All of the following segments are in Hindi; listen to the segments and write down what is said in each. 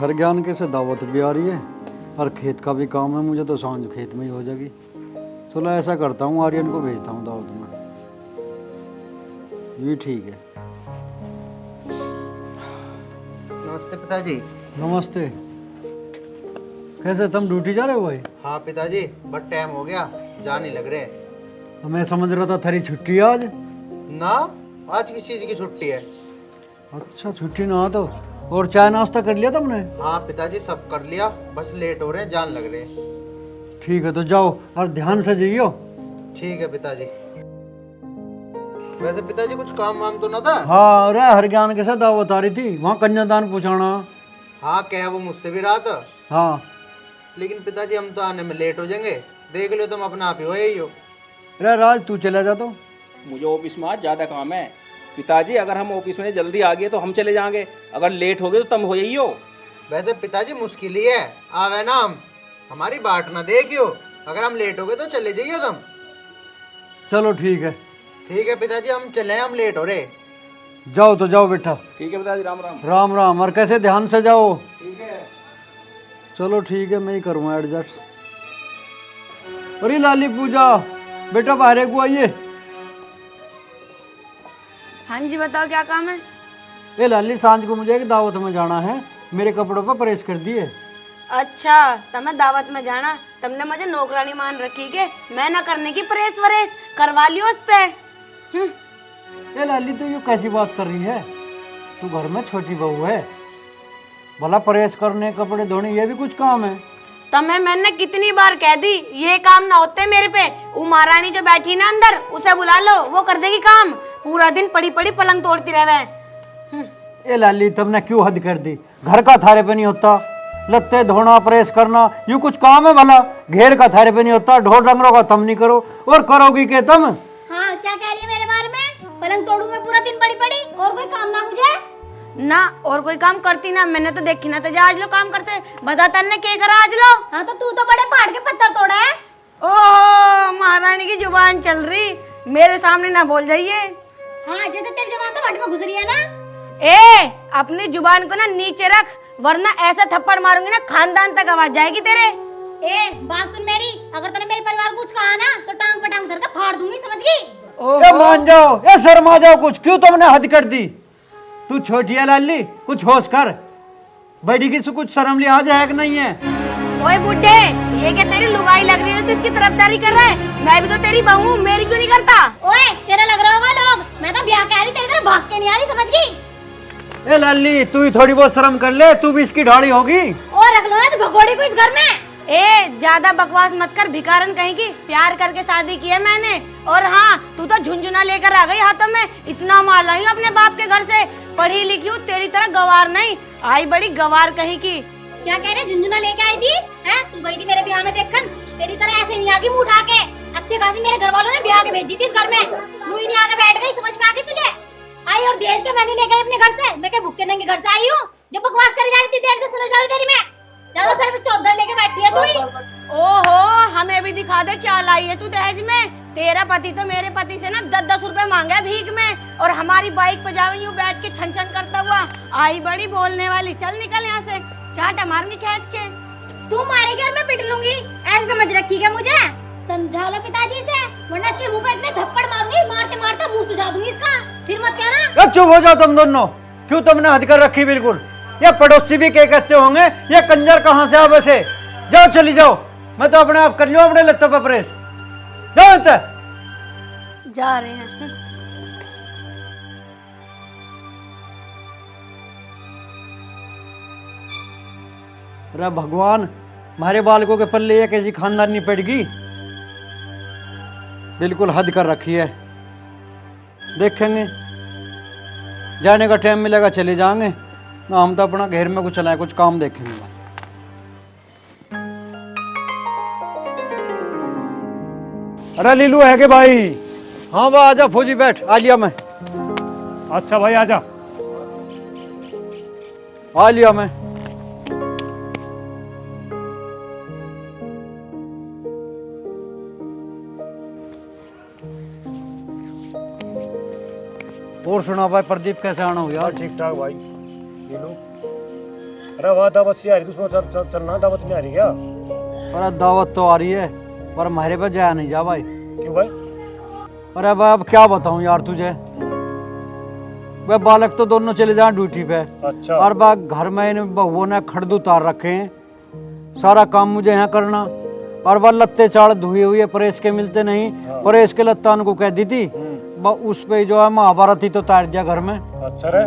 हर ज्ञान के से दावत भी आ रही है और खेत का भी काम है, मुझे तो सांझ खेत में ही हो जाएगी। चलो ऐसा करता हूँ, आर्यन को भेजता हूँ दावत में। ये ठीक है। नमस्ते पिताजी। नमस्ते। कैसे तुम ड्यूटी जा रहे हो भाई? हाँ पिताजी, बट टाइम हो गया, जा नहीं लग रहे। तो मैं समझ रहा था थारी छुट्टी है आज। ना, आज किस चीज की छुट्टी है? अच्छा छुट्टी ना तो। और चाय नाश्ता कर लिया तुमने? हाँ पिताजी, सब कर लिया, बस लेट हो रहे हैं, जान लग रहे हैं। ठीक है तो जाओ और ध्यान से जाइयो। ठीक है पिताजी। वैसे पिताजी कुछ काम वाम तो ना था? हाँ अरे हर ज्ञान के साथ दावत आ रही थी, वहाँ कन्यादान पूछाना। हाँ कह वो मुझसे भी रहा था, हाँ लेकिन पिताजी हम तो आने में लेट हो जाएंगे। देख लो तुम अपना आप ही हो, यही हो। अरे राज तू चला जा तो। मुझे ऑफिस में आज ज़्यादा काम है पिताजी। अगर हम ऑफिस में जल्दी आ गए तो हम चले जाएंगे, अगर लेट हो गए तो तुम हो जाइए हो। वैसे पिताजी मुश्किल ही है, आवे ना हम, हमारी बाट ना देखियो। अगर हम लेट हो गए तो चले जाइए तुम। चलो ठीक है। ठीक है पिताजी, हम चले, हम लेट हो रहे। जाओ तो जाओ बेटा। ठीक है पिताजी, राम राम। राम राम। और कैसे ध्यान से जाओ। ठीक है। चलो ठीक है, मैं ही करूँगा एडजस्ट। अरे लाली पूजा बेटा बाहर को आइए। हाँ जी बताओ क्या काम है? ये लाली सांझ को मुझे एक दावत में जाना है, मेरे कपड़ों पर प्रेस कर दिए। अच्छा तुम्हें दावत में जाना, तुमने मुझे नौकरानी मान रखी के मैं ना करने की प्रेस वरेस करवा लियो उस पे। ये लाली तू यू कैसी बात कर रही है? तू घर में छोटी बहू है, भला प्रेस करने कपड़े धोने ये भी कुछ काम है? तुम्हें मैंने कितनी बार कह दी ये काम ना होते मेरे पे। वो महारानी जो बैठी ना अंदर उसे बुला लो, वो कर देगी काम। पूरा दिन पड़ी पड़ी पलंग तोड़ती रहे। ये लाली तुमने क्यों हद कर दी? घर का थारे पे नहीं होता? लत्ते धोना प्रेस करना यू कुछ काम है भला? घेर का थारे पे नहीं होता? ढोर डंगरों का तुम नहीं करो और करोगी के तुम? हाँ क्या कह रही है मेरे बारे में? पलंग तोड़ू मैं पूरा दिन पड़ी पड़ी, और कोई काम ना मुझे? ना और कोई काम करती ना, मैंने तो देखी ना तो आज लो काम करते। बता तन्ने के करा आज लो? हाँ तो तू तो बड़े पहाड़ के पत्थर तोड़ा है। ओह महारानी की जुबान चल रही, मेरे सामने ना बोल जाइए। हाँ जैसे तेरी जुबान तो भट में घुस रही है ना। ए अपनी जुबान को ना नीचे रख, वरना ऐसा थप्पड़ मारूंगी ना खानदान तक आवाज जाएगी तेरे। ए बात सुन मेरी, अगर तूने मेरे परिवार को कुछ कहा ना तो टांग पे टांग धर के फाड़ दूंगी, समझ गई? ये मान जाओ, ये शर्मा जाओ कुछ। क्यों तुमने हद कर दी? तू छोटी है लाली, कुछ होश कर। बड़ी की कुछ शर्म लिहाज है कि नहीं है? ओए बुड्ढे, ये क्या तेरी लुगाई लग रही है? तू इसकी तरफदारी कर रहा है? मैं भी तो तेरी बहू हूँ, मेरी क्यों नहीं करता? ओए तेरा लग रहा होगा लोग, मैं तो ब्याह के आ रही, तेरी तरह भाग के नहीं आ रही, समझ गई? ए लाली तू ही थोड़ी बहुत शर्म कर ले, तू भी इसकी ढाड़ी होगी। और रख लो ना भगोड़ी को इस घर में। ए ज्यादा बकवास मत कर भिखारन कहीं की, प्यार करके शादी की है मैंने। और हाँ तू तो झुंझुना लेकर आ गई हाथों में, इतना माल लाई अपने बाप के घर से। पढ़ी लिखी हूँ, तेरी तरह गवार नहीं, आई बड़ी गवार कहीं की। क्या कह रहे? झुंझुना लेके आई थी? हैं तू गई थी मेरे ब्याह में देखकर, तेरी तरह ऐसे नहीं आगी मुंह उठा के। अच्छे खासी मेरे घर वालों ने ब्याह के भेजी थी इस घर में, मुंह ही नहीं आके बैठ गई, समझ में आ गई तुझे? आई और देश के मैंने ले गई अपने घर से, मैं क्या भूखे नंगे घर से आई हूँ जो बकवास करी जा रही थी? देर से सुनो जा रही तेरी मैं, ज्यादा सर पे चौधर लेके बैठी है तू ही। ओहो हमें भी दिखा दे क्या लाई है तू दहेज में। तेरा पति तो मेरे पति से ना 10-10 रुपए मांगे भीख में, और हमारी बाइक पे जावे यूं बैठ के छन छन करता हुआ। आई बड़ी बोलने वाली, चल निकल यहाँ से, चाटा मारूंगी खींच के। तू मारेगी और मैं पिट लूंगी, ऐसे समझ रखी क्या मुझे? समझा लो पिताजी से, वरना इसके मुंह पे इतने थप्पड़ मारूंगी, मारते मारते मुंह सुझा दूंगी इसका। फिर मत कहना। चुप हो जाओ तुम दोनों। क्यों तुमने हद कर रखी बिल्कुल? ये पड़ोसी भी क्या कहते होंगे, ये कंजर कहाँ से आ वैसे? जाओ चली जाओ, मैं तो अपने आप कर लूँ अपने लत्तों पर प्रेस। जाओ इतना। जा रहे हैं। अरे भगवान, हमारे बालकों के पल्ले एक ऐसी खानदानी पड़गी, बिल्कुल हद कर रखी है। देखेंगे जाने का टाइम मिलेगा चले जाएंगे ना, हम तो अपना घेर में कुछ चलाए, कुछ काम देखेंगे। अरे लीलू है के भाई? हाँ वाह आजा फौजी, बैठ। आ लिया मैं। अच्छा भाई आजा। आ लिया मैं। और सुना भाई प्रदीप, कैसे आना हो यार? ठीक ठाक भाई। लीलू अरे वहाँ दावत से आ रही, उसमें चलना, दावत नहीं आ रही क्या? अरे दावत तो आ रही है पर हमारे पे जाया नहीं जा भाई। क्यों भाई? अरे भाई अब क्या बताऊं यार तुझे, वे बालक तो दोनों चले जाए ड्यूटी पे अच्छा। और बा घर में इन बहुओं ने खड़द उतार रखे हैं, सारा काम मुझे यहाँ करना। और वह लत्ते चाड़ धुए हुए प्रेस के मिलते नहीं, प्रेस के लत्ता उनको कह दी थी, उस पे जो है महाभारत ही तो तार दिया घर में। अच्छा रे।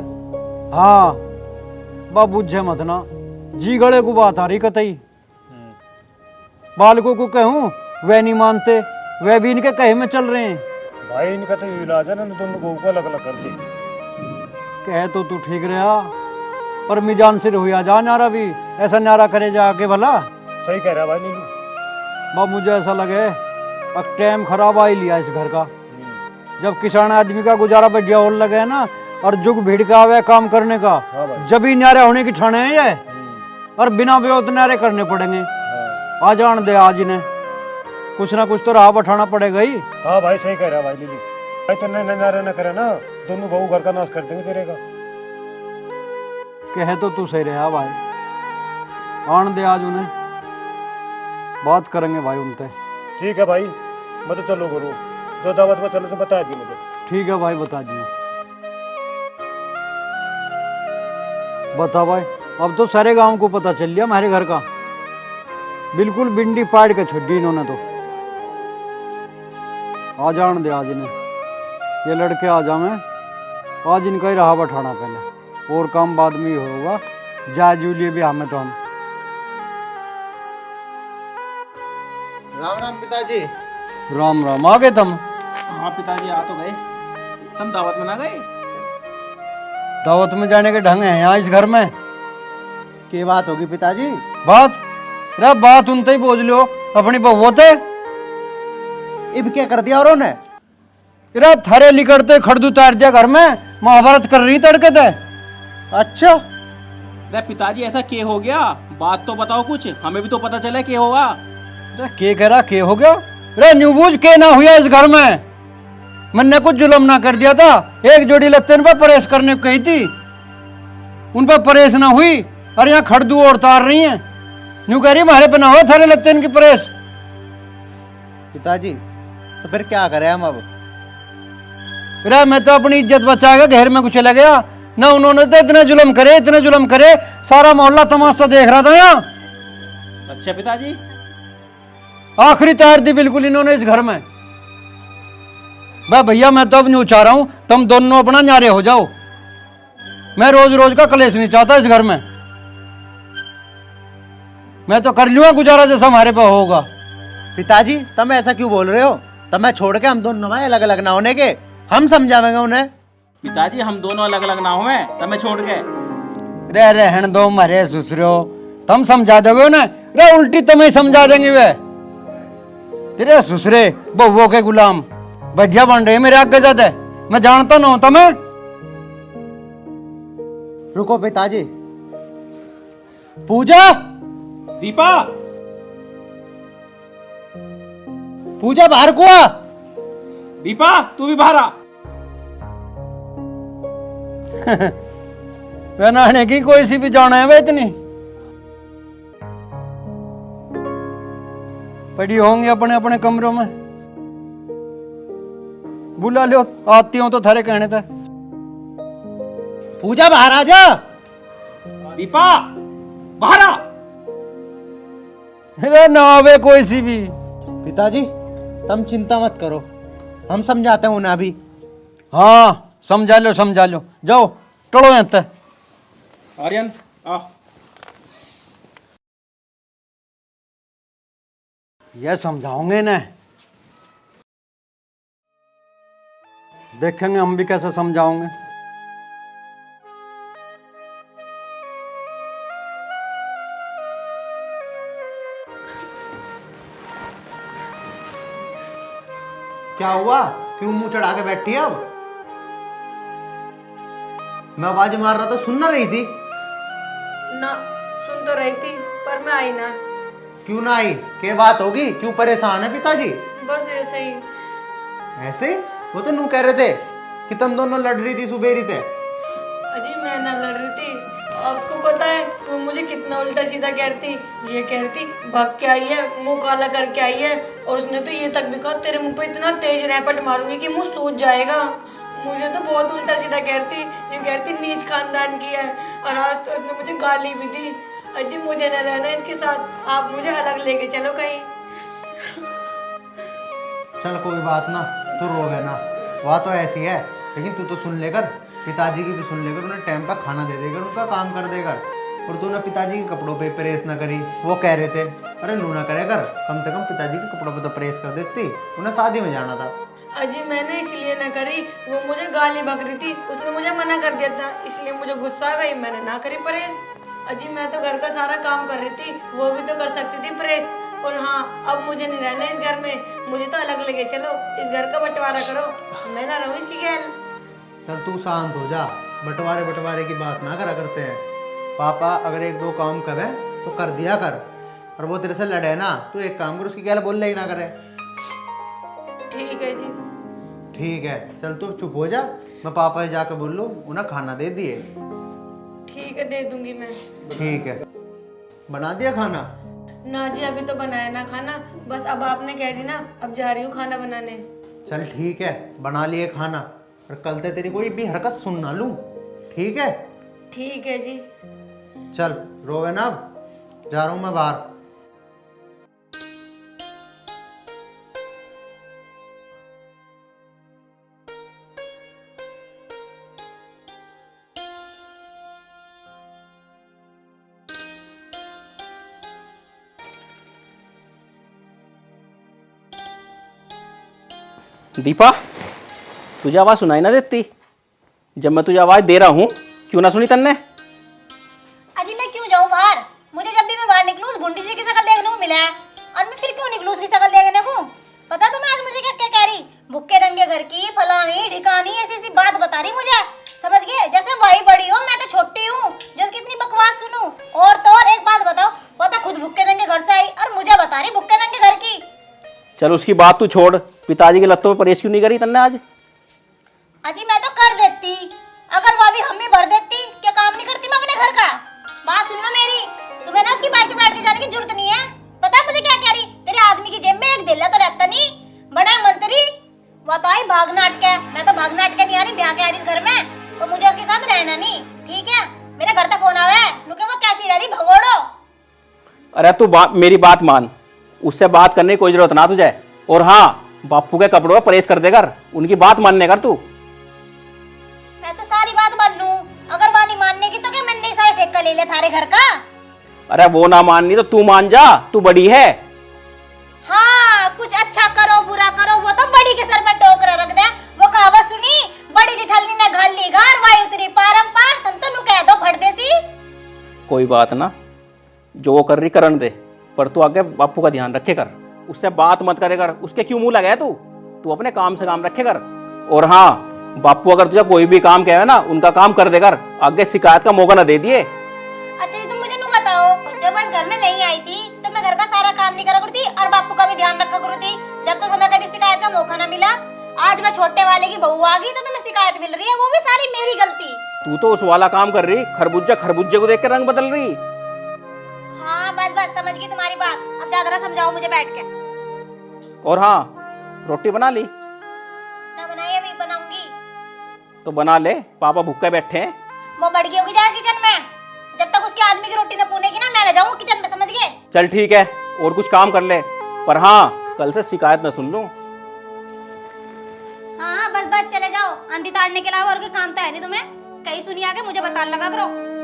हाँ बा बुझे मत ना, जी गड़े को बात आ रही कतई। बालकों को कहूँ वे नहीं मानते, वे भी इनके कहे में चल रहे हैं। भाई इनका तो इलाज है ना, दोनों बहू को अलग अलग कर दी। कहे तो तू ठीक रहा पर मिजान से हुआ जा नारा भी, ऐसा नारा करे जाके भला। सही कह रहा भाई नीलू। बा मुझे ऐसा लगे अब टाइम खराब आ ही लिया इस घर का। जब किसान आदमी का गुजारा बढ़िया होने लगे ना और जुग भीड़ का आवे काम करने का, जब ही न्यारे होने की ठाने हैं ये, और बिना बेवत न्यारे करने पड़ेंगे। आ जान दे आज इन्हें, कुछ ना कुछ तो राह बैठाना पड़ेगा ही। हाँ भाई सही कह रहा भाई नीलू। भाई तो नारे न करे ना, दोनों बहू घर का नाश कर देंगे तेरे का। कहे तो तू सही रहा भाई, आन दे आज उन्हें, बात करेंगे भाई उनसे। ठीक है भाई, मैं तो चलो गुरु, जो दावत में चलो तो बता दी मुझे। ठीक है भाई बता दिया। बता भाई, अब तो सारे गांव को पता चल लिया हमारे घर का, बिल्कुल बिंडी पाड़ के छोड़ दी इन्होंने तो। आ जान दे आज इन्हें, ये लड़के आ जावे, आज इनका ही राह बैठाना पहले, और काम बाद में ही होगा। जा जूलिए भी हमें तो हम। राम राम पिताजी। राम राम, आ गए तुम? हाँ पिताजी आ तो गए, तुम दावत में ना गए? दावत में जाने के ढंग है यहाँ इस घर में? क्या बात होगी पिताजी? बात रे बात उनते ही बोझ लो, अपनी बहू होते। इब क्या कर दिया और उन्हें? रे थारे लिकड़ते खड़द उतार दिया घर में, महाभारत कर रही तड़के थे। अच्छा अरे पिताजी ऐसा क्या हो गया, बात तो बताओ कुछ, हमें भी तो पता चले क्या होगा। के कह रहा के हो गया? रे न्यूबूझ के ना हुआ इस घर में, मैंने कुछ जुलम ना कर दिया था। एक जोड़ी लत्ते पे परेश करने को कही थी, उन पर परेश ना हुई, और यहाँ खड़दू और तार रही हैं। न्यू कह रही हमारे पे ना हो थारे लत्ते की परेश। पिताजी तो फिर क्या करें हम अब? रे मैं तो अपनी इज्जत बचा के घर में कुछ चला गया ना, उन्होंने तो इतने जुलम करे, सारा मोहल्ला तमाशा देख रहा था यहाँ। अच्छा पिताजी, आखिरी तार दी बिल्कुल इन्होंने इस घर में। भाई भैया मैं तो अब नहीं चाह रहा हूं तुम दोनों अपना न्यारे हो जाओ, मैं रोज रोज का कलेश नहीं चाहता इस घर में। मैं तो कर लूंगा गुजारा जैसा हमारे पे होगा। पिताजी तुम ऐसा क्यों बोल रहे हो? तुम्हें छोड़ के हम दोनों अलग अलग ना होने के, हम समझावेंगे उन्हें। पिताजी हम दोनों अलग अलग ना हुए, तुम्हें छोड़ के। रे रहन दो मरे सुसरो, तुम समझा दोगे उन्हें? रे उल्टी तुम्हें समझा देंगे वे। तेरे सुसरे बहुओं के गुलाम बढ़िया बन रहे मेरे आगे ज्यादा, मैं जानता ना हूं तुम्हें। रुको पिताजी। पूजा, दीपा, पूजा बाहर को आ। दीपा तू भी बाहर आ। बनाने की कोई सी भी जाना है वे इतनी पड़ी होंगी अपने अपने कमरों में। बुला लो, आती हो तो थारे कहने थे। पूजा बाहर आ जा। दीपा बाहर आ। अरे ना आवे कोई सी भी। पिताजी तुम चिंता मत करो, हम समझाते हैं उन्हें अभी। हाँ समझा लो, जाओ टड़ो यहाँ तक। आर्यन आ। ये समझाओगे ना, देखेंगे हम भी कैसे समझाओगे। क्या हुआ, क्यों मुंह चढ़ा के बैठी है? अब मैं आवाज मार रहा था, सुन ना रही थी? ना सुन तो रही थी पर मैं आई ना। क्यों ना आई? क्या बात होगी, क्यों परेशान है पिताजी? बस ऐसे ही। ऐसे? वो तो नू कह रहे थे कि तुम दोनों लड़ रही थी, सुबेरी थे। अजी मैं ना लड़ रही थी, आपको पता है वो मुझे कितना उल्टा सीधा कहती। ये कहती भाग के आई है, मुंह काला करके आई है, और उसने तो ये तक भी कहा तेरे मुंह पे इतना तेज रैपट मारूंगी कि मुंह सूज जाएगा। मुझे तो बहुत उल्टा सीधा कहती, ये कहती नीच खानदान की है, और आज तो उसने मुझे गाली भी दी। अजी मुझे न रहना इसके साथ, आप मुझे अलग लेके चलो कहीं। चल कोई बात ना, तू रोवे ना, वह तो ऐसी है, लेकिन तू तो सुन लेकर, पिताजी की भी सुन लेकर, उन्हें टाइम पर खाना दे देकर, उनका काम कर देगा। और तूने पिताजी के कपड़ों पे प्रेस ना करी, वो कह रहे थे अरे लू ना करे कर, कम से कम पिताजी के कपड़ों पे तो प्रेस कर देती, उन्हें शादी में जाना था। अजी मैंने इसलिए ना करी, वो मुझे गाली बक रही थी, उसने मुझे मना कर दिया था, इसलिए मुझे गुस्सा आ गई, मैंने ना करी प्रेस। अजी मैं तो घर का सारा काम कर रही थी, वो भी तो कर सकती थी प्रेस। और हाँ, अब मुझे नहीं रहना इस घर में, मुझे तो अलग लगे चलो, इस घर का बंटवारा करो, मैं ना रहूँ इसकी गैल। चल तू शांत हो जा, बंटवारे की बात ना करा करते हैं। पापा अगर एक दो काम करे तो कर दिया कर, और वो तेरे से लड़े ना, तू एक काम कर, उसकी गैल बोल ही ना करे। ठीक है जी। ठीक है, चल तू चुप हो जा, मैं पापा से जाकर बोल लूँ, उन्हें खाना दे दिए। ठीक है, दे दूंगी मैं। ठीक है, बना दिया खाना? ना जी अभी तो बनाया ना खाना, बस अब आपने कह दी ना, अब जा रही हूँ खाना बनाने। चल ठीक है, बना लिए खाना, और कल से तेरी कोई भी हरकत सुन ना लूँ, ठीक है? ठीक है जी। चल रोवे ना, अब जा रहा हूँ मैं बाहर। दीपा, तुझे आवाज़ सुनाई ना देती जब मैं तुझे आवाज़ दे रहा हूँ? क्यों ना सुनी तन्ने? अजी मैं क्यों जाऊँ बाहर? मुझे जब भी मैं बाहर निकलूँ उस भुंडी सी की शक्ल देखने को मिला है, और मैं फिर क्यों निकलूँ उसकी शक्ल देखने को? पता तुम्हें आज मुझे क्या क्या कह रही? भुक्के रंगे घर की फलानी ढिकानी ऐसी ऐसी बात बता रही मुझे, समझ गए? जैसे वही बड़ी हो, मैं तो छोटी हूँ जो उसकी इतनी बकवास सुनूं। और तो और एक बात बताओ, वो तो खुद भुक्के रंगे घर से आई और मुझे बता रही भुक्के रंगे घर की। चल उसकी बात तू छोड़, पिताजी के लत्तों पे परेश क्यों नहीं करी तन्ने आज? अजी मैं तो कर देती, अगर वो भी हम ही भर देती, क्या काम नहीं करती मैं अपने घर का? बात सुनना मेरी, तुम्हें ना उसकी बाइक पे बैठ के जाने की जरूरत नहीं है। पता है मुझे क्या कह रही? तेरे आदमी की जेब में एक दिल्ला तो रहता नहीं, बड़ा मंत्री। वो तो आई भाग नाटक है, मैं तो भाग नाटक नहीं आ रही, ब्याह के आ रही इस घर में, तो मुझे उसके साथ रहना नहीं, ठीक है? मेरे घर तक फोन आवे, नुके वो कैसी रह रही भगोड़ो। अरे तू मेरी बात मान, उससे बात करने की कोई जरूरत ना तुझे। और हाँ, बापू के कपड़ों पर परेश कर देकर, उनकी बात मानने कर तू। मैं तो सारी बात मान लूं, अगर वो नहीं मानने की तो क्या मैंने सारा ठेका ले लिया थारे घर का? अरे वो ना माननी तो तू मान जा, तू बड़ी है। हाँ, कुछ अच्छा करो बुरा करो, वो तो बड़ी के सर में टोकरा रख दे। वो कहावत सुनी, बड़ी जिठलनी ने घाल ली घर, वायु उतरी पारंपार, तुम तो नु कह दो फट देसी। कोई बात ना, जो वो कर रही करन दे, पर तू आगे बापू का ध्यान रखे कर, उससे बात मत करे कर, उसके क्यों मुंह लगाया तू? तू अपने काम से काम रखे कर। और हाँ, बापू अगर तुझे कोई भी काम कहे ना, उनका काम कर दे कर, आगे शिकायत का मौका ना दे दिए। अच्छा तुम मुझे नु बताओ, जब वो इस घर में नहीं आई थी तो मैं घर का सारा काम नहीं करा करती और बापू का भी ध्यान रखा करती, जब तक हमें कभी शिकायत का मौका ना मिला। आज मैं छोटे वाले की बहू आ गई तो तुम्हें शिकायत मिल रही है, वो भी सारी मेरी गलती। तू तो उस वाला काम कर रही, खरबूजा खरबूजे को देख के रंग बदल रही। हाँ बस बस समझ गई तुम्हारी बात, अब ज्यादा ना समझाओ मुझे बैठ के। और हाँ, रोटी बना ली? ना बनाई, अभी बनाऊंगी। तो बना ले, पापा भूखे बैठे हैं। वो बढ़ गई होगी जा किचन में, जब तक उसके आदमी की रोटी न पूनेगी ना, मैं न जाऊंगी किचन में, समझ गए? चल ठीक है, और कुछ काम कर ले, पर हाँ कल से शिकायत न सुन लूं। हाँ बस बस चले जाओ, आंधी ताड़ने के अलावा और कोई काम तो है नहीं तुम्हें, कहीं सुनी आके मुझे बताने लगा करो।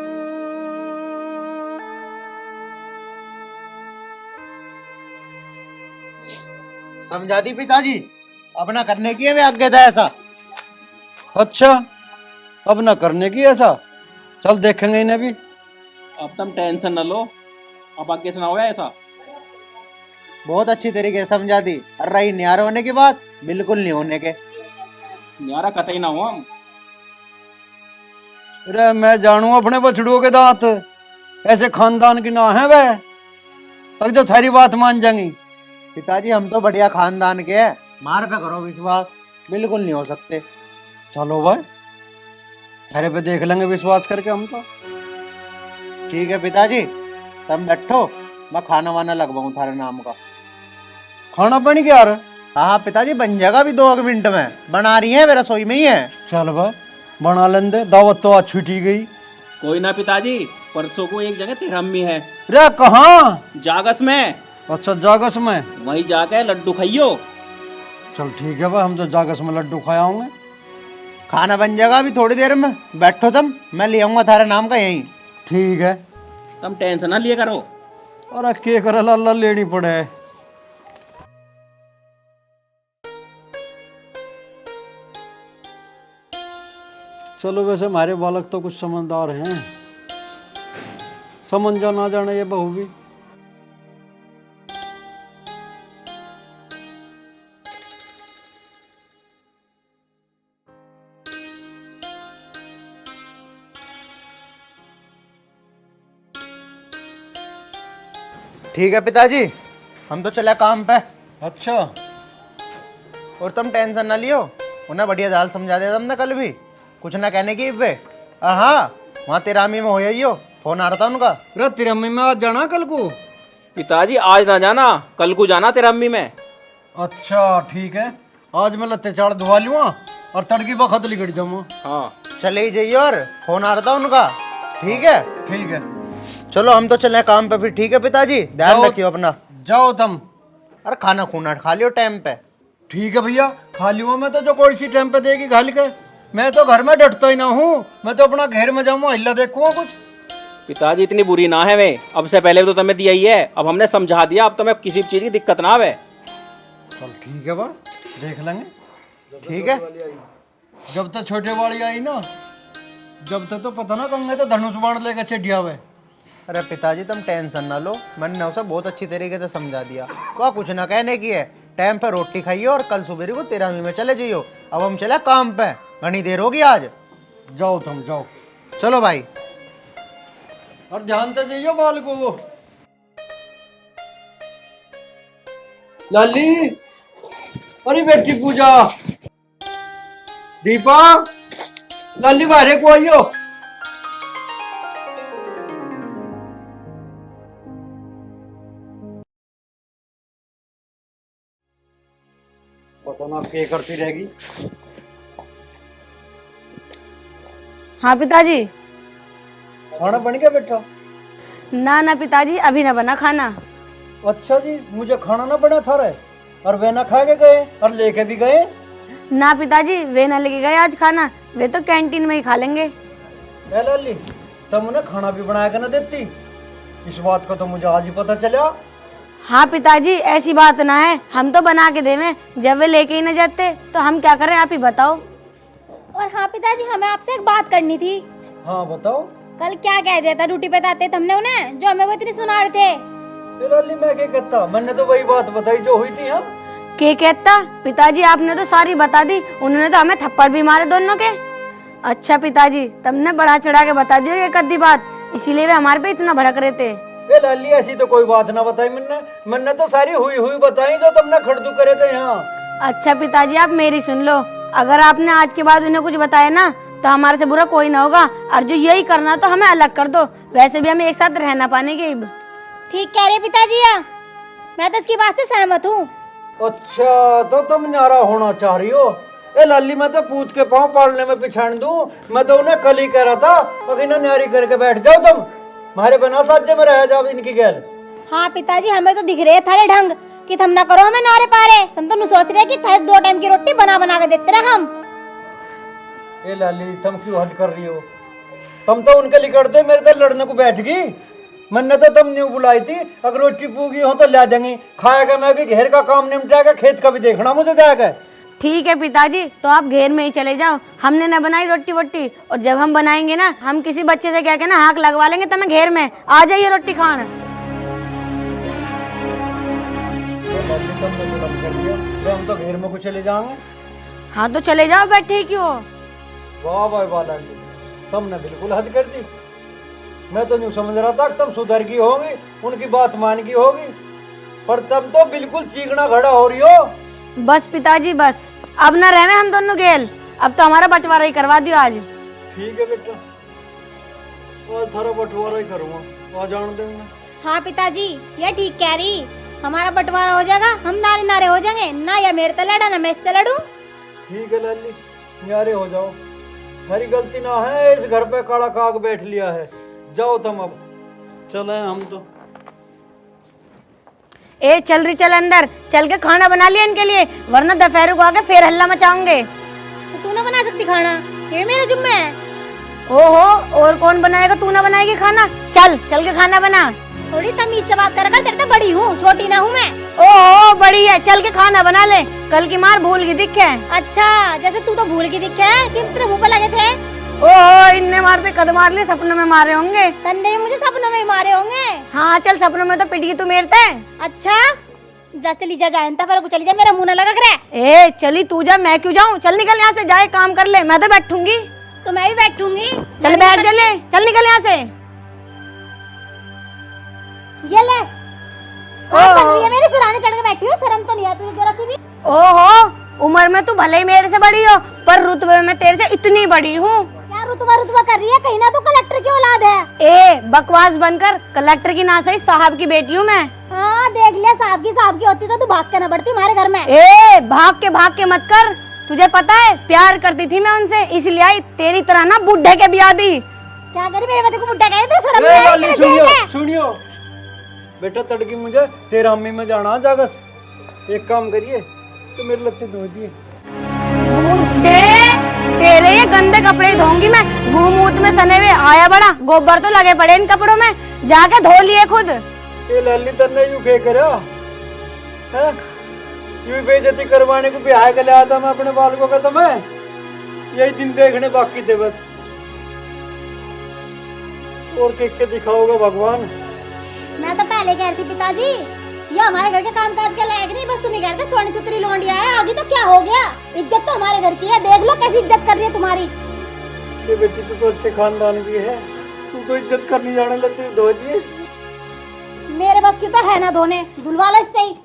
समझा दी पिताजी, अब ना करने की है, मैं आज्ञा था ऐसा। अच्छा, अब ना करने की ऐसा, चल देखेंगे इन्हें भी। अब तुम टेंशन न लो, अब आगे से ना हो ऐसा। बहुत अच्छी तरीके से समझा दी, और रही न्यार होने की बात, बिल्कुल नहीं होने के। न्यारा कतई ना हो हम। अरे मैं जानू अपने बछड़ुओं के दांत, ऐसे खानदान की ना है वह, तक जो थारी बात मान जाएंगी। पिताजी हम तो बढ़िया खानदान के हैं, मार पे करो विश्वास, बिल्कुल नहीं हो सकते। चलो भाई, थारे पे देख लेंगे विश्वास करके हम तो। ठीक है पिताजी, तुम बैठो, मैं खाना वाना लगवाऊं थारे नाम का। खाना पानी क्या रहा? हाँ पिताजी, बन जाएगा अभी 2 मिनट में, बना रही है, मेरा रसोई में ही है। चल बा बना लेंदे, दावत तो आज छुटी गई। कोई ना पिताजी, परसों को एक जगह तेरा अम्मी है, रे कहाँ? जागस में, अच्छा जागस में। वहीं जाके लड्डू खाइयो। चल ठीक है भाई, हम तो जागस में लड्डू खाए होंगे। खाना बन जाएगा अभी थोड़ी देर में, बैठो तुम, मैं ले आऊंगा थारे नाम का यहीं। ठीक है। तुम टेंशन ना लिए करो। अरे के करे लाला लेनी पड़े। चलो वैसे हमारे बालक तो कुछ समझदार हैं, समझ जा ना जाने ये बहू भी। ठीक है पिताजी, हम तो चले काम पे। अच्छा और तुम टेंशन ना लियो, उन्हें बढ़िया जाल समझा दिया तुमने कल भी, कुछ ना कहने की पे। और हाँ, वहाँ तेरामी में हो हो, फोन आ रहा था उनका। रे तेरी अम्मी में आज जाना कल को? पिताजी आज ना जाना, कल को जाना तेरा अम्मी में। अच्छा ठीक है, आज मैं लत्ते चाड़ धुआ लूँगा और तड़की बखत लिकड़ जाऊँगा। हाँ चले ही जाइए, और फोन आ रहा था उनका। ठीक है, ठीक है, चलो हम तो चले काम पे फिर। ठीक है पिताजी, ध्यान जाओ। रखियो अपना। जाओ तुम। अरे खाना खूना खा लियो टाइम पे। ठीक है भैया, खा लूँगा मैं तो, जो कोई सी टाइम पे देगी घाल के। मैं तो घर में डटता ही ना हूँ, मैं तो अपना घर में जाऊँगा, हिला देखूँगा कुछ। पिताजी इतनी बुरी ना है वे, अब से पहले तो तुम्हें दिया ही है, अब हमने समझा दिया, अब तुम्हें किसी चीज की दिक्कत ना आवे। चल ठीक है बा, देख लेंगे। ठीक है, जब तक छोटे वाली आई ना, जब तक तो पता ना कंगे तो धनुष बाण लेके चिड़िया वे। अरे पिताजी तुम टेंशन ना लो, मैंने उसे बहुत अच्छी तरीके से समझा दिया, वह कुछ ना कहने की है। टाइम पे रोटी खाइयो और कल सुबह को तेरामी में चले जाइयो। अब हम चले काम पे, घनी देर होगी आज। जाओ तुम जाओ। चलो भाई। और ध्यान से जाइयो बाल को। वो लाली, अरे बेटी पूजा, दीपा, लाली बाहर को आइयो। पता ना क्या करती रहेगी। हाँ पिताजी। खाना बन गया बेटा? ना ना पिताजी, अभी ना बना खाना। अच्छा जी, मुझे खाना ना बना था रे, और वे ना खा के गए और लेके भी गए। ना पिताजी, वे ना लेके गए आज खाना, वे तो कैंटीन में ही खा लेंगे। ए लाली, तुम उन्हें खाना भी बना के ना देती? इस बात का तो मुझे आज ही पता चला। हाँ पिताजी, ऐसी बात ना है, हम तो बना के देवे, जब वे लेके ही ना जाते तो हम क्या करें, आप ही बताओ। और हाँ पिताजी, हमें आपसे एक बात करनी थी। हाँ बताओ। कल क्या कह दिया था ड्यूटी पे आते तुमने उन्हें, जो हमें वो इतनी सुना रहे थे। ए लाली, मैं क्या कहता, मैंने तो वही बात बताई जो हुई थी। हाँ के कहता पिताजी, आपने तो सारी बता दी, उन्होंने तो हमें थप्पड़ भी मारे दोनों के। अच्छा पिताजी, तुमने बढ़ा चढ़ा के बता दियो ये कद्दी बात, इसीलिए वे हमारे पे इतना भड़क रहे थे। ए लाली, ऐसी तो कोई बात ना बताई मैंने तो सारी हुई हुई बताई जो तुमने खड़दू करे थे यहाँ। अच्छा पिताजी, आप मेरी सुन लो, अगर आपने आज के बाद उन्हें कुछ बताया ना तो हमारे से बुरा कोई ना होगा, और जो यही करना तो हमें अलग कर दो, वैसे भी हमें एक साथ रहना पाने के। ठीक कह रहे पिताजी, मैं तो इसकी बात से सहमत हूँ। अच्छा, तो तुम न्यारा होना चाह रही हो? ए लाली, मैं तो पूछ के पाँव पालने में पिछाड़ दूं, मैं तो उन्हें कल ही कह रहा था, अभी ना न्यारी करके बैठ जाओ तुम, हमारे बना साझे में रह जाओ इनकी गैल। हाँ पिताजी, हमें तो दिख रहे थारे ढंग कि तुम ना करो हमें नारे पारे, तुम तो सोच रहे कि थारे 2 टाइम की रोटी बना बना के देते रहे हम। ए लाली, तुम क्यों हद कर रही हो? तुम तो उनके लिकड़ते मेरे तो लड़ने को बैठ गई। मैंने तो तुम न्यू बुलाई थी, अगर रोटी पूगी हो तो ला देंगी, खाएगा मैं भी, घेर का काम निपटाएगा, खेत का भी देखना मुझे जाएगा। ठीक है पिताजी, तो आप घेर में ही चले जाओ, हमने ना बनाई रोटी वोटी, और जब हम बनाएंगे ना, हम किसी बच्चे से क्या कहना हाथ लगवा लेंगे, तो मैं घेर में आ जाइए रोटी खाने। हम तो घेर में कुछ चले जाएंगे। हाँ तो चले जाओ, बैठे ही क्यों? वाह वाह वाह लाली, तुमने बिल्कुल हद कर दी। मैं तो नहीं समझ रहा था तुम सुधर की होगी, उनकी बात मान की होगी, पर तुम तो बिल्कुल चीकना घड़ा हो रही हो। बस पिताजी बस, अब ना रहना हम दोनों गेल, अब तो हमारा बंटवारा ही करवा दियो आज। ठीक है बेटा। आज थारा बंटवारा ही करूँगा, आ जान देंगे। हाँ पिताजी, ये ठीक कह रही, हमारा बंटवारा हो जाएगा, हम नारे नारे हो जाएंगे, ना या मेरे से लड़ा ना मैं इससे लड़ू। ठीक है लाली, न्यारे हो जाओ, हरी गलती ना है, इस घर पे काला काग बैठ लिया है, जाओ तुम अब, चले हम तो। ए चल रही, चल अंदर चल के खाना बना लिया इनके लिए, वरना दोपहर को आके फिर हल्ला मचाओगे। तो तू ना बना सकती खाना, ये मेरा जुम्मा है। ओहो, और कौन बनाएगा, तू ना बनाएगी खाना? चल चल के खाना बना। थोड़ी तमीज से बात कर, तेरे तो बड़ी हूँ, छोटी ना हूँ मैं। ओहो बड़ी है, चल के खाना बना ले, कल की मार भूल की दिखे। अच्छा, जैसे तू तो भूल की दिखे है कि तेरे मुंह पे लगे थे। ओहो, इनने मारते कद मार लिए, सपनों में मारे होंगे। तन्ने भी मुझे सपनों में मारे होंगे। हाँ चल, सपनों में तो पिटी तू मेरते। अच्छा, जा चली जा, जानता पर चली जा, मेरा मुंह ना लगा करे। ए चली तू जा, मैं क्यों जाऊँ? चल निकल यहाँ से, जाए काम कर ले, मैं तो बैठूंगी। तो मैं भी बैठूंगी। चल बैठ, चले चल निकल यहाँ से। ये ले, और बन रही है मेरे सिराने चढ़ के बैठी हो, शर्म तो नहीं है तुझे जरा सी भी? ओहो, उम्र में तू भले ही मेरे से बड़ी हो, पर रुतबे में तेरे से इतनी बड़ी हूँ। क्या रुतबा रुतबा कर रही है? कहीं ना तू कलेक्टर की औलाद है। ए बकवास बनकर, कलेक्टर की ना सही साहब की बेटी हूँ मैं। हाँ देख लिया, साहब की होती तो तू भाग के न बढ़ती हमारे घर में। ए भाग के मत कर, तुझे पता है प्यार करती थी मैं उनसे, इसलिए आई, तेरी तरह ना बुढ़े के ब्याह दी। क्या करी मेरे बच्चे को बुढ़ा कहे तो शर्म ए नहीं लाली आई? सुनियो सुनियो, बेटा तड़की मुझे तेरा अम्मी में जाना जागस, एक काम करिए तो मेरे लत्ते धो दिए। तेरे ये गंदे कपड़े धोऊंगी मैं, घूम ऊत में सने हुए आया बड़ा, गोबर तो लगे पड़े इन कपड़ों में, जाके धो लिए खुद। ये लाली तन्ने यूं खे करो है, यूं बेइज्जती करवाने को ब्याह के लाया था मैं अपने बालकों का, तो मैं यही दिन देखने बाकी थे बस, और के दिखाओगे भगवान। मैं तो पहले कह रही थी पिताजी, ये हमारे घर के कामकाज के लायक नहीं, बस तुम ही कहते सोनी सुतरी लौंडिया है, आगे तो क्या हो गया, इज्जत तो हमारे घर की है, देख लो कैसी इज्जत कर रही है तुम्हारी। ये बेटी तू तो अच्छे खानदान की है, तू तो इज्जत करनी जाने लगती, धो दिए। मेरे बस की तो है ना धोने, धुलवा लो इससे ही।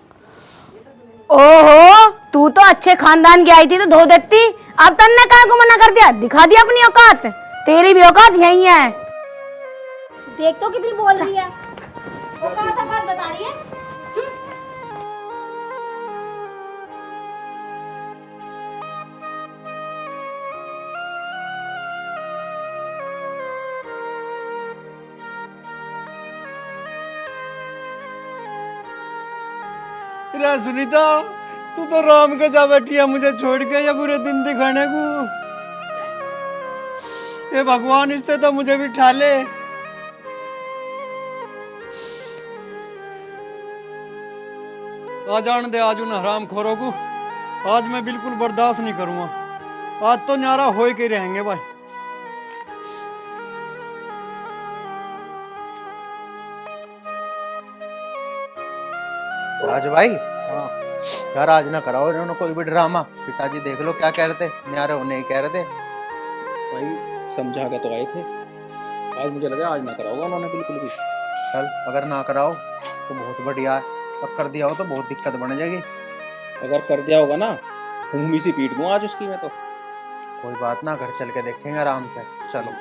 ओहो, तू तो अच्छे खानदान की आई थी तो धो देती, अब तन्ने काय को मना कर दिया, दिखा दिया अपनी औकात, तेरी भी औकात यही है। देख तो कितनी बोल रही है, औकात औकात बता रही है। रे सुनीता, तू तो राम के जा बैठी है मुझे छोड़ के, ये बुरे दिन दिखाने को। ये भगवान इससे तो मुझे भी ठा ले। आ जान दे आज उन हराम खोरों को, आज मैं बिल्कुल बर्दाश्त नहीं करूंगा, आज तो न्यारा हो के रहेंगे भाई। राज भाई, यार आज ना कराओ इन्होंने कोई भी ड्रामा, पिताजी देख लो क्या कह रहे थे, न्यारे होने ही कह रहे थे। भाई समझा के तो आए थे, आज मुझे लगा आज ना कराओगे उन्होंने बिल्कुल भी। चल अगर ना कराओ तो बहुत बढ़िया है, और कर दिया हो तो बहुत दिक्कत बन जाएगी। अगर कर दिया होगा ना, भूमि सी पीट दूं आज उसकी मैं तो। कोई बात ना, घर चल के देखेंगे आराम से, चलो।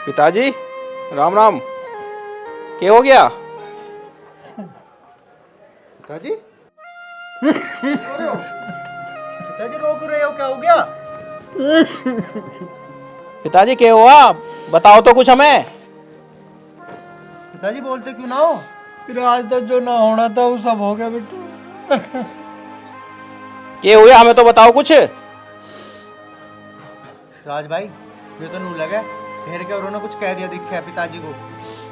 पिताजी राम राम, क्या हो गया? पिताजी पिताजी रोक रहे हो, क्या हो गया? पिताजी क्या हुआ, बताओ तो कुछ हमें। पिताजी बोलते क्यों ना हो? फिर आज तक जो ना होना था वो सब हो गया बेटा। क्या हुआ हमें तो बताओ कुछ। राज भाई, ये तो नू लगे फिर के उन्होंने कुछ कह दिया दिखा है पिताजी को।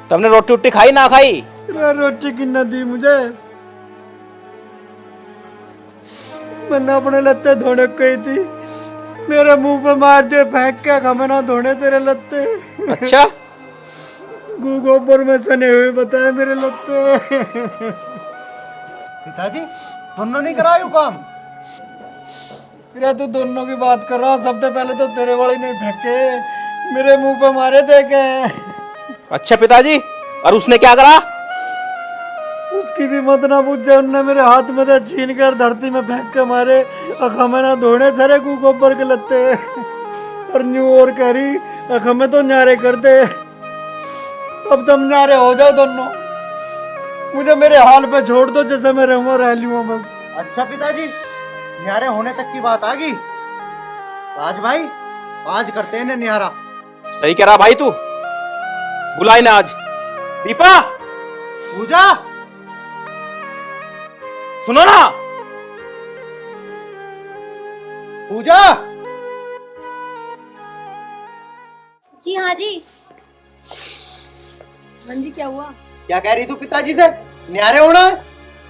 तुमने रोटी उट्टी खाई ना खाई? रोटी किन्ना दी मुझे, मैंने अपने लत्ते धोने कही थी, मेरे मुंह पे मार दिए फेंक के, हमें ना धोने तेरे लत्ते। अच्छा, गोबर में सने हुए बताए मेरे लत्ते। पिताजी दोनों नहीं कराए काम? फिर तू दोनों की बात कर रहा, सबसे पहले तो तेरे वाले नहीं फेंके, मेरे मुंह पे मारे थे के। अच्छा पिताजी, और उसने क्या करा? उसके उसकी भी मत ना पूछे। उनने मेरे हाथ में से छीन कर धरती में फेंक के मारे। हमें ना धोने थरे कू गोबर के लगते और न्यू और कह रही हमें तो न्यारे कर दे। अब तुम न्यारे हो जाओ दोनों, मुझे मेरे हाल पे छोड़ दो जैसे मैं रहूँ रह लूँ बस। अच्छा पिताजी, न्यारे होने तक की बात आ गई। राज भाई, आज करते हैं ना न्यारा। सही कह रहा भाई तू, बुलाए ना आज। दीपा पूजा, सुनो ना। पूजा। जी हाँ जी। हाँ जी, क्या हुआ? क्या कह रही तू पिताजी से? न्यारे होना है?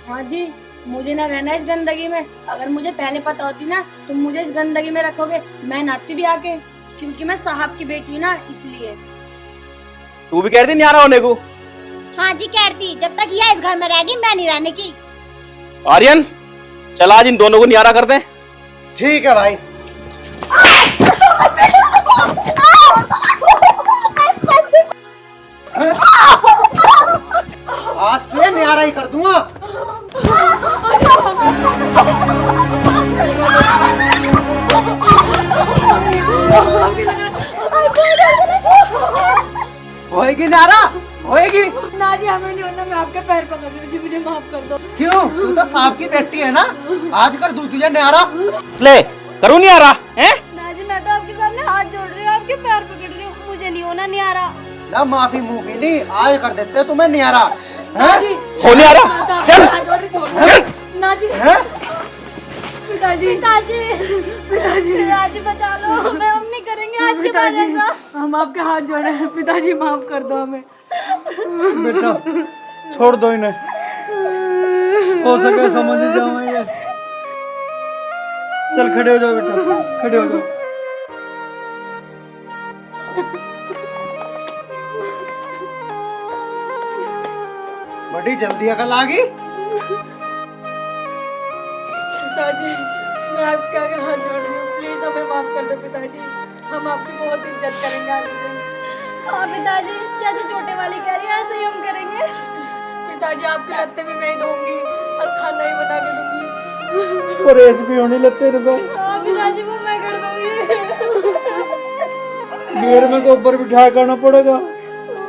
हाँ जी, मुझे ना रहना इस गंदगी में। अगर मुझे पहले पता होती ना तुम मुझे इस गंदगी में रखोगे, मैं नाती भी आके, क्योंकि मैं साहब की बेटी ना, इसलिए। तू भी कह रही थी न्यारा होने को? हाँ जी कहती, जब तक यह इस घर में रहेगी मैं नहीं रहने की। आर्यन, चल आज इन दोनों को न्यारा कर दे। ठीक है भाई। आज तो ये न्यारा ही कर दूंगा। होएगी न्यारा, होएगी। ना जी, हमें नहीं होना, मैं आपके पैर पकड़ रही हूँ जी, मुझे माफ कर दो। क्यों? तू तो सांप की बेटी है ना, आज कर दूं तुझे न्यारा। ले करूँ न्यारा हैं? ना जी, मैं तो आपके सामने हाथ जोड़ रही हूँ, आपके पैर पकड़ रही हूँ, मुझे नहीं होना न्यारा। ना माफी मूफी नहीं, आज कर देते तुम्हें न्यारा। हैं? हो न्यारा, चल। ना जी, हैं? पिताजी, पिताजी, पिताजी, पिताजी बचा लो, मैं हम नहीं करेंगे आज के बाद ऐसा। हम आपके हाथ जोड़े हैं पिताजी, माफ कर दो हमें। बेटा छोड़ दो इन्हें, हो सके समझ जाओ ये। चल खड़े हो जाओ बेटा, खड़े हो जाओ। बड़ी जल्दी अकल आ गई। पिताजी, मैं आपके आगे हाथ जोड़ रही हूँ, प्लीज हमें माफ कर दो पिताजी, हम आपकी बहुत इज्जत करेंगे आगे से। हाँ पिताजी, जैसे छोटे वाली कह रही है ऐसे ही हम करेंगे। पिताजी, आपके लत्ते भी मैं ही धोऊंगी और खाना ही बना के दूंगी। और रेस भी होने लगते रुको, हाँ पिताजी, वो मैं कर दूंगी। घेर में गोबर बिठा करना पड़ेगा।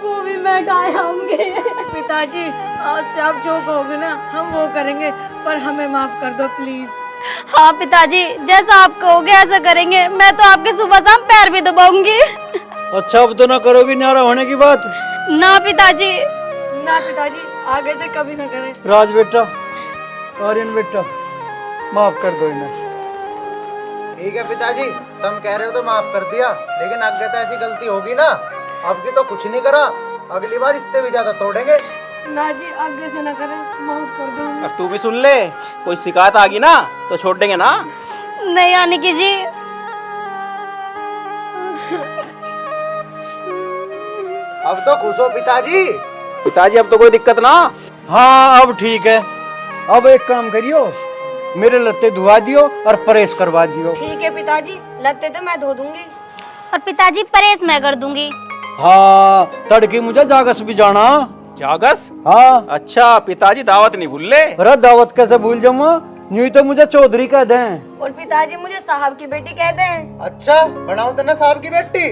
वो भी मैं उठाए आऊंगे। पिताजी, आज से आप जो कहोगे ना हम वो करेंगे, पर हमें माफ कर दो प्लीज। हाँ पिताजी, जैसा आप कहोगे ऐसा करेंगे। मैं तो आपके सुबह शाम पैर भी दबाऊंगी। अच्छा अब तो ना करोगी न्यारा होने की बात? ना पिताजी। ना पिताजी, आगे से कभी ना करें। राज बेटा, आर्यन बेटा, माफ कर दो इन्हें। ठीक है पिताजी, तुम कह रहे हो तो माफ कर दिया, लेकिन आगे तो ऐसी गलती होगी ना, अब की तो कुछ नहीं करा, अगली बार इससे भी ज्यादा तोड़ेंगे। ना जी, आगे से ना करें, माफ कर दो हमें। और तू भी सुन ले, कोई शिकायत आ गई ना तो छोड़ देंगे ना। नहीं आने की जी। अब तो खुश हो पिताजी। पिताजी अब तो कोई दिक्कत ना। हाँ अब ठीक है। अब एक काम करियो, मेरे लत्ते धुआ दियो और प्रेस करवा दियो। ठीक है पिताजी, लत्ते तो मैं धो दूंगी। और पिताजी, परेश मैं कर दूंगी। हाँ तड़के मुझे जागस भी जाना। जागस? हाँ। अच्छा पिताजी, दावत नहीं भूल ले। अरे दावत कैसे भूल जाऊंगा, यूं ही तो मुझे चौधरी कह दें। और पिताजी, मुझे साहब की बेटी कहते हैं। अच्छा बनाओ तो ना साहब की बेटी।